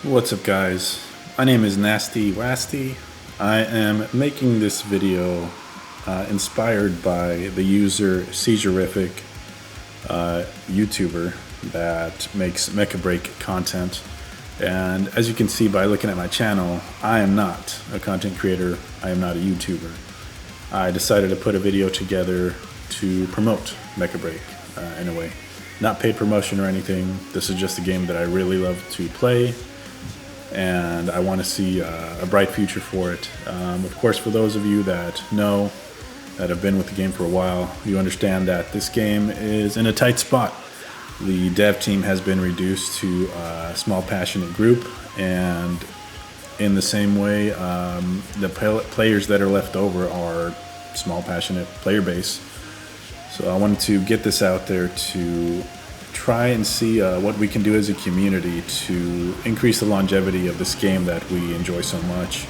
What's up, guys? My name is Nasty Wasty. I am making this video inspired by the user Seizurific, YouTuber that makes Mecha Break content. And as you can see by looking at my channel, I am not a content creator. I am not a YouTuber. I decided to put a video together to promote Mecha Break in a way. Not paid promotion or anything. This is just a game that I really love to play, and I want to see a bright future for it. Of course, for those of you that know, that have been with the game for a while, you understand that this game is in a tight spot. The dev team has been reduced to a small, passionate group, and in the same way, the players that are left over are small, passionate player base. So I wanted to get this out there to try and see what we can do as a community to increase the longevity of this game that we enjoy so much.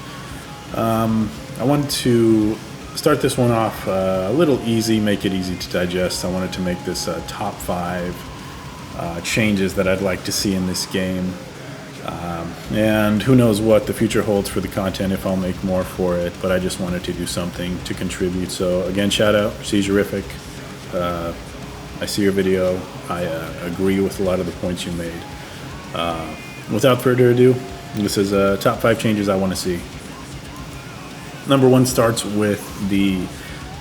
I wanted to start this one off a little easy, make it easy to digest. I wanted to make this top 5 changes that I'd like to see in this game. And who knows what the future holds for the content, if I'll make more for it, but I just wanted to do something to contribute. So again, shout out Seizurific. I see your video. I agree with a lot of the points you made. Without further ado, this is top 5 changes I want to see. Number 1 starts with the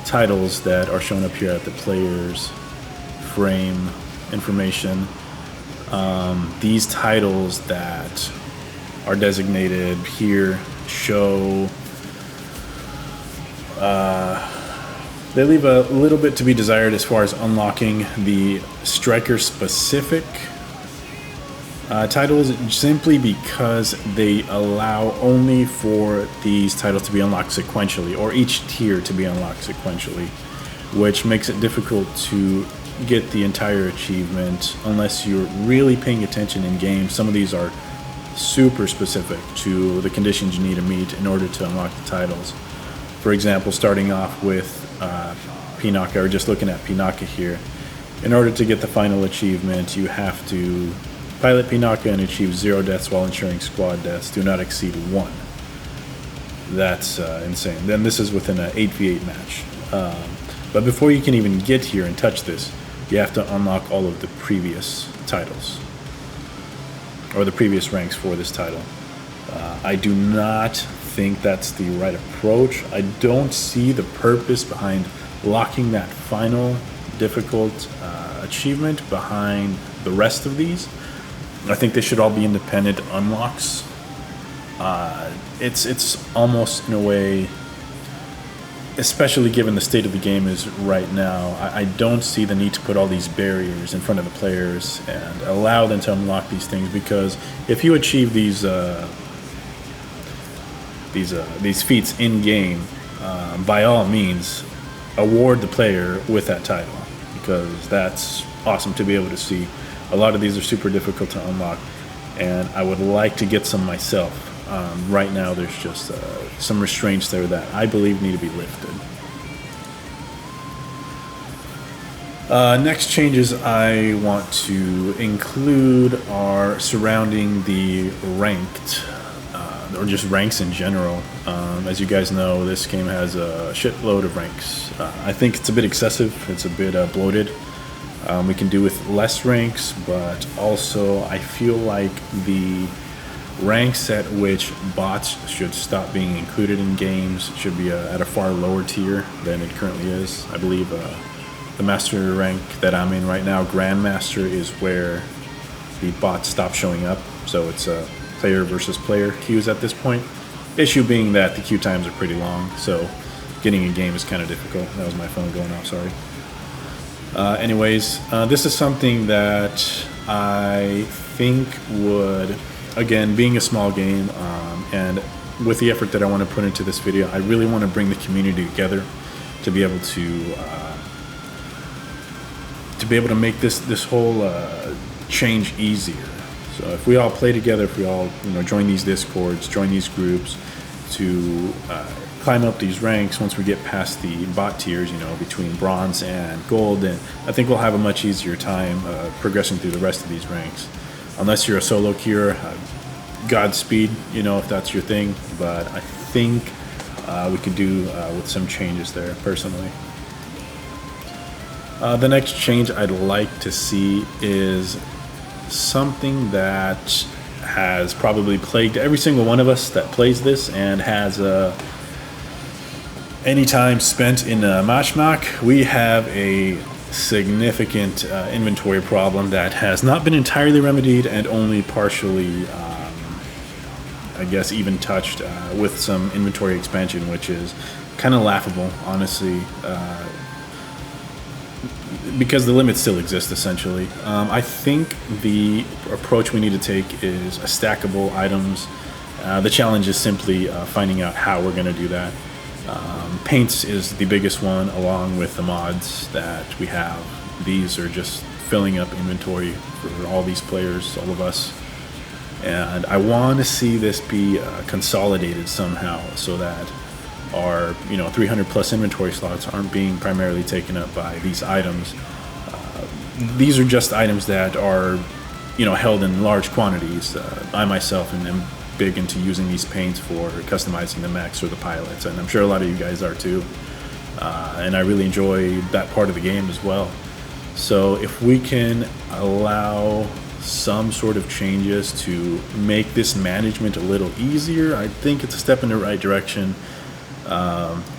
titles that are shown up here at the player's frame information. These titles that are designated here show they leave a little bit to be desired as far as unlocking the striker-specific titles, simply because they allow only for these titles to be unlocked sequentially, or each tier to be unlocked sequentially, which makes it difficult to get the entire achievement unless you're really paying attention in game. Some of these are super specific to the conditions you need to meet in order to unlock the titles. For example, starting off with Pinaka, or just looking at Pinaka here, in order to get the final achievement, you have to pilot Pinaka and achieve 0 deaths while ensuring squad deaths do not exceed 1. That's insane. Then this is within an 8v8 match. But before you can even get here and touch this, you have to unlock all of the previous titles, or the previous ranks for this title. I do not think that's the right approach. I don't see the purpose behind locking that final difficult achievement behind the rest of these. I think they should all be independent unlocks. It's almost in a way, especially given the state of the game is right now, I don't see the need to put all these barriers in front of the players and allow them to unlock these things, because if you achieve these feats in game, by all means award the player with that title, because that's awesome to be able to see. A lot of these are super difficult to unlock, and I would like to get some myself. Right now there's just some restraints there that I believe need to be lifted. Next changes I want to include are surrounding the ranked, or just ranks in general. As you guys know, this game has a shitload of ranks. I think it's a bit excessive, it's a bit bloated. We can do with less ranks, but also I feel like the ranks at which bots should stop being included in games should be at a far lower tier than it currently is. I believe the master rank that I'm in right now, Grandmaster, is where the bots stop showing up. So it's player versus player queues at this point. Issue being that the queue times are pretty long, so getting a game is kind of difficult. That was my phone going off, sorry. Anyways, this is something that I think would, again, being a small game, and with the effort that I want to put into this video, I really want to bring the community together to be able to make this whole change easier. So if we all play together, if we all join these discords, join these groups to climb up these ranks, once we get past the bot tiers, between bronze and gold, then I think we'll have a much easier time progressing through the rest of these ranks. Unless you're a solo queuer, Godspeed, you know, if that's your thing. But I think we can do with some changes there, personally. The next change I'd like to see is something that has probably plagued every single one of us that plays this and has any time spent in Mashmak. We have a significant inventory problem that has not been entirely remedied and only partially, I guess, even touched with some inventory expansion, which is kind of laughable, honestly, because the limits still exist, essentially. I think the approach we need to take is stackable items. The challenge is simply finding out how we're going to do that. Paints is the biggest one, along with the mods that we have. These are just filling up inventory for all these players, all of us. And I want to see this be consolidated somehow, so that our 300 plus inventory slots aren't being primarily taken up by these items. These are just items that are held in large quantities. I myself am big into using these paints for customizing the mechs or the pilots, and I'm sure a lot of you guys are too. And I really enjoy that part of the game as well. So if we can allow some sort of changes to make this management a little easier, I think it's a step in the right direction.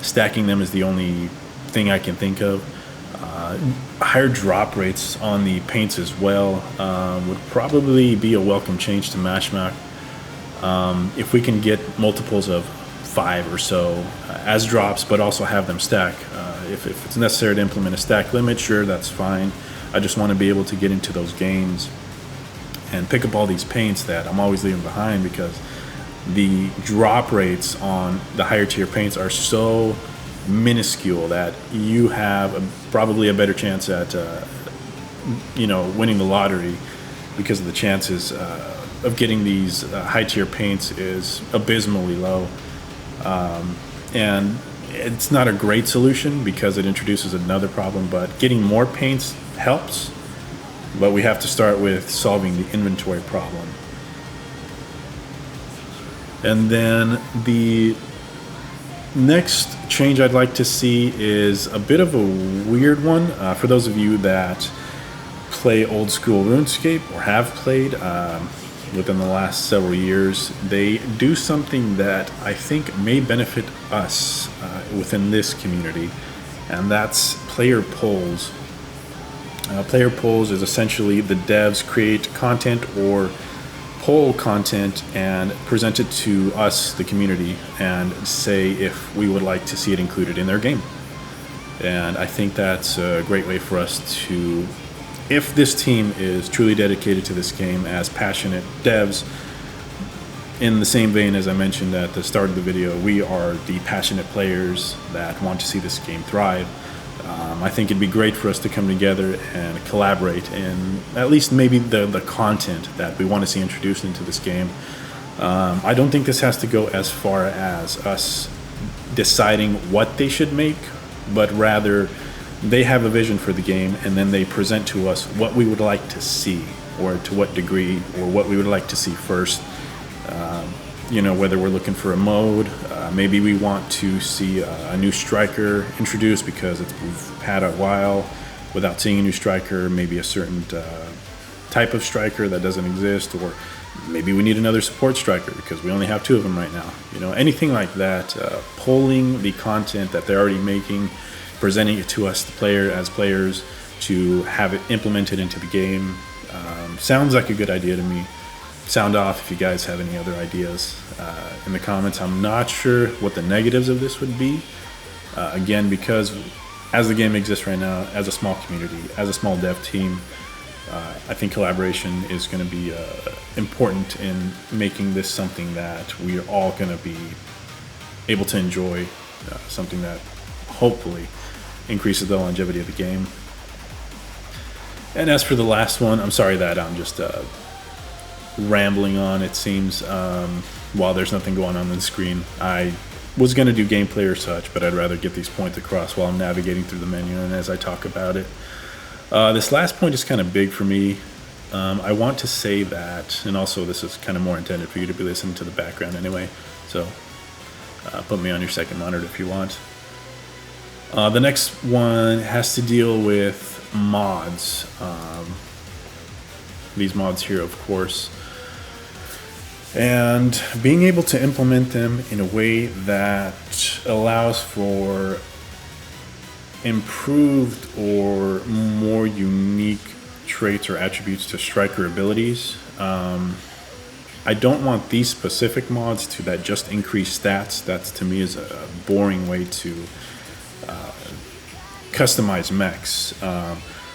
Stacking them is the only thing I can think of. Higher drop rates on the paints as well would probably be a welcome change to Mashmak. If we can get multiples of 5 or so as drops, but also have them stack. If it's necessary to implement a stack limit, sure, that's fine. I just want to be able to get into those games and pick up all these paints that I'm always leaving behind, because the drop rates on the higher tier paints are so minuscule that you have probably a better chance at winning the lottery, because of the chances of getting these high tier paints is abysmally low. And it's not a great solution because it introduces another problem, but getting more paints helps. But we have to start with solving the inventory problem. And then the next change I'd like to see is a bit of a weird one. For those of you that play old school RuneScape or have played within the last several years, they do something that I think may benefit us within this community, and that's player polls. Player polls is essentially the devs create content or poll content and present it to us, the community, and say if we would like to see it included in their game. And I think that's a great way for us to, if this team is truly dedicated to this game as passionate devs, in the same vein as I mentioned at the start of the video, we are the passionate players that want to see this game thrive. I think it'd be great for us to come together and collaborate in at least maybe the content that we want to see introduced into this game. I don't think this has to go as far as us deciding what they should make, but rather they have a vision for the game and then they present to us what we would like to see, or to what degree, or what we would like to see first. Whether we're looking for a mode, maybe we want to see a new striker introduced because we've had a while without seeing a new striker, maybe a certain type of striker that doesn't exist, or maybe we need another support striker because we only have 2 of them right now. Anything like that, polling the content that they're already making, presenting it to us, the players, to have it implemented into the game, sounds like a good idea to me. Sound off if you guys have any other ideas in the comments. I'm not sure what the negatives of this would be. Again, because as the game exists right now, as a small community, as a small dev team, I think collaboration is going to be important in making this something that we are all going to be able to enjoy, something that hopefully increases the longevity of the game. And as for the last one, I'm sorry that I'm just rambling on, it seems, while there's nothing going on the screen. I was going to do gameplay or such, but I'd rather get these points across while I'm navigating through the menu and as I talk about it. This last point is kind of big for me. I want to say that, and also this is kind of more intended for you to be listening to the background anyway, so put me on your second monitor if you want. The next one has to deal with mods. These mods here, of course, and being able to implement them in a way that allows for improved or more unique traits or attributes to striker abilities. I don't want these specific mods that just increase stats. That to me is a boring way to customize mechs.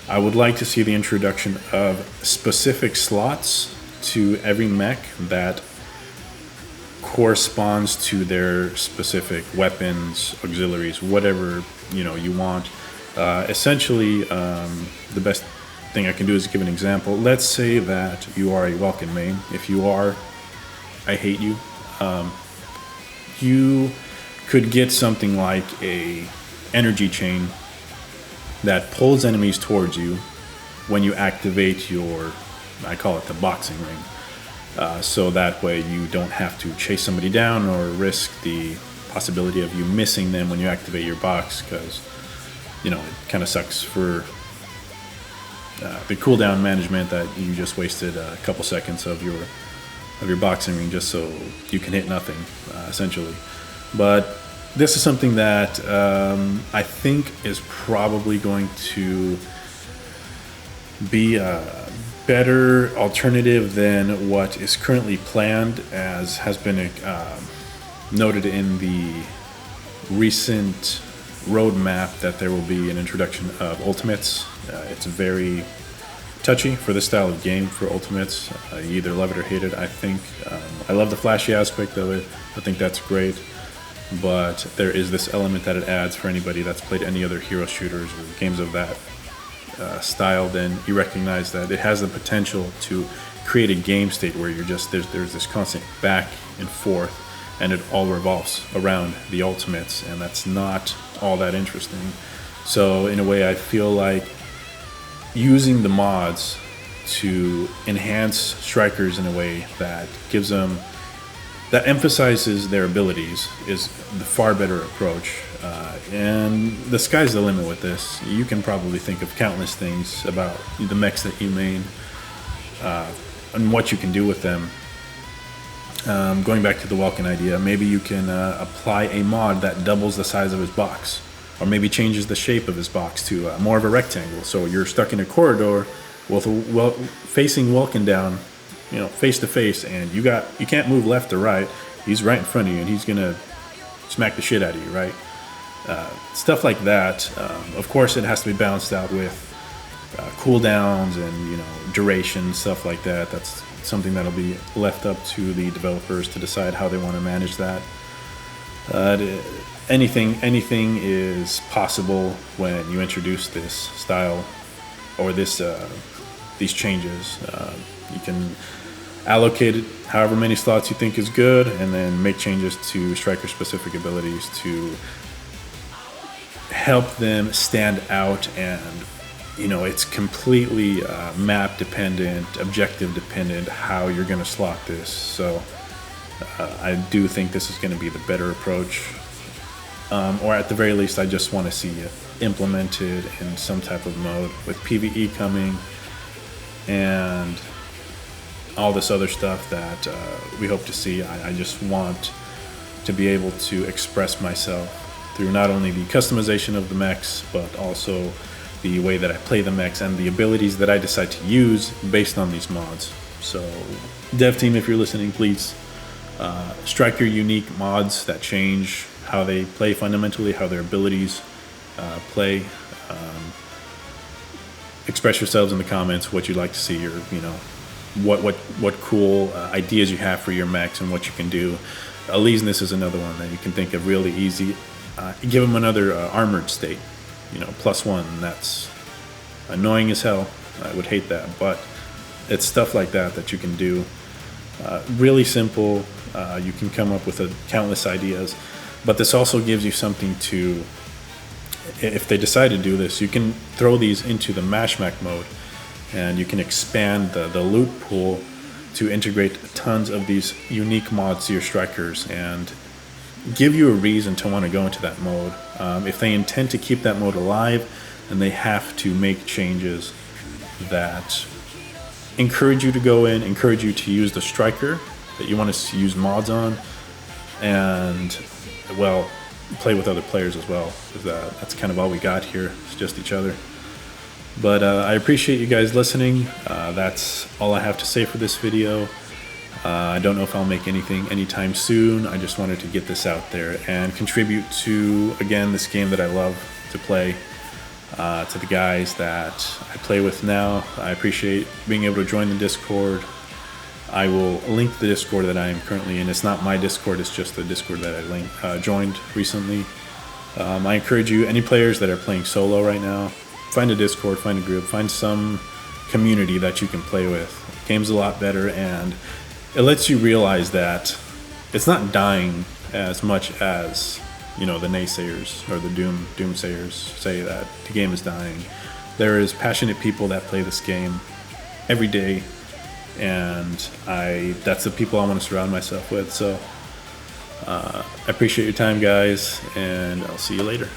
I would like to see the introduction of specific slots to every mech that corresponds to their specific weapons, auxiliaries, whatever you want. Essentially, the best thing I can do is give an example. Let's say that you are a Vulcan main. If you are, I hate you. You could get something like a energy chain that pulls enemies towards you when you activate your, I call it the boxing ring. So that way you don't have to chase somebody down or risk the possibility of you missing them when you activate your box, because it kind of sucks for the cooldown management that you just wasted a couple seconds of your boxing ring just so you can hit nothing, essentially. But this is something that I think is probably going to be a better alternative than what is currently planned, as has been noted in the recent roadmap that there will be an introduction of ultimates. It's very touchy for this style of game for ultimates. You either love it or hate it, I think. I love the flashy aspect of it. I think that's great. But there is this element that it adds for anybody that's played any other hero shooters or games of that style. Then you recognize that it has the potential to create a game state where you're just there's this constant back and forth, and it all revolves around the ultimates, and that's not all that interesting. So in a way, I feel like using the mods to enhance strikers in a way that gives them, that emphasizes their abilities, is the far better approach. And the sky's the limit with this. You can probably think of countless things about the mechs that you main and what you can do with them. Going back to the Welkin idea, maybe you can apply a mod that doubles the size of his box, or maybe changes the shape of his box to more of a rectangle. So you're stuck in a corridor with facing Welkin down, face to face, and you can't move left or right. He's right in front of you, and he's gonna smack the shit out of you, right? Stuff like that. Of course, it has to be balanced out with cooldowns and duration, stuff like that. That's something that'll be left up to the developers to decide how they want to manage that. Anything is possible when you introduce this style or these changes. You can allocate it however many slots you think is good, and then make changes to striker specific abilities to help them stand out. And it's completely map dependent, objective dependent how you're going to slot this. So I do think this is going to be the better approach, or at the very least I just want to see it implemented in some type of mode with PvE coming and all this other stuff that we hope to see. I just want to be able to express myself through not only the customization of the mechs, but also the way that I play the mechs and the abilities that I decide to use based on these mods. So dev team, if you're listening, please strike your unique mods that change how they play fundamentally, how their abilities play. Express yourselves in the comments what you'd like to see, or what cool ideas you have for your mechs and what you can do. Elysinus is another one that you can think of really easy. Give them another armored state, +1. That's annoying as hell. I would hate that, but it's stuff like that you can do. Really simple. You can come up with countless ideas, but this also gives you something to, if they decide to do this, you can throw these into the mash mech mode and you can expand the loot pool to integrate tons of these unique mods to your strikers and give you a reason to want to go into that mode. If they intend to keep that mode alive, then they have to make changes that encourage you to go in, encourage you to use the striker that you want to use mods on, and, well, play with other players as well, because that's kind of all we got here. It's just each other. But I appreciate you guys listening. That's all I have to say for this video. I don't know if I'll make anything anytime soon. I just wanted to get this out there and contribute to, again, this game that I love to play, to the guys that I play with now. I appreciate being able to join the Discord. I will link the Discord that I am currently in. It's not my Discord, it's just the Discord that I joined recently. I encourage you, any players that are playing solo right now, find a Discord, find a group, find some community that you can play with. The game's a lot better, and it lets you realize that it's not dying as much as, you know, the naysayers or the doomsayers say that the game is dying. There is passionate people that play this game every day, and that's the people I want to surround myself with. So I appreciate your time, guys, and I'll see you later.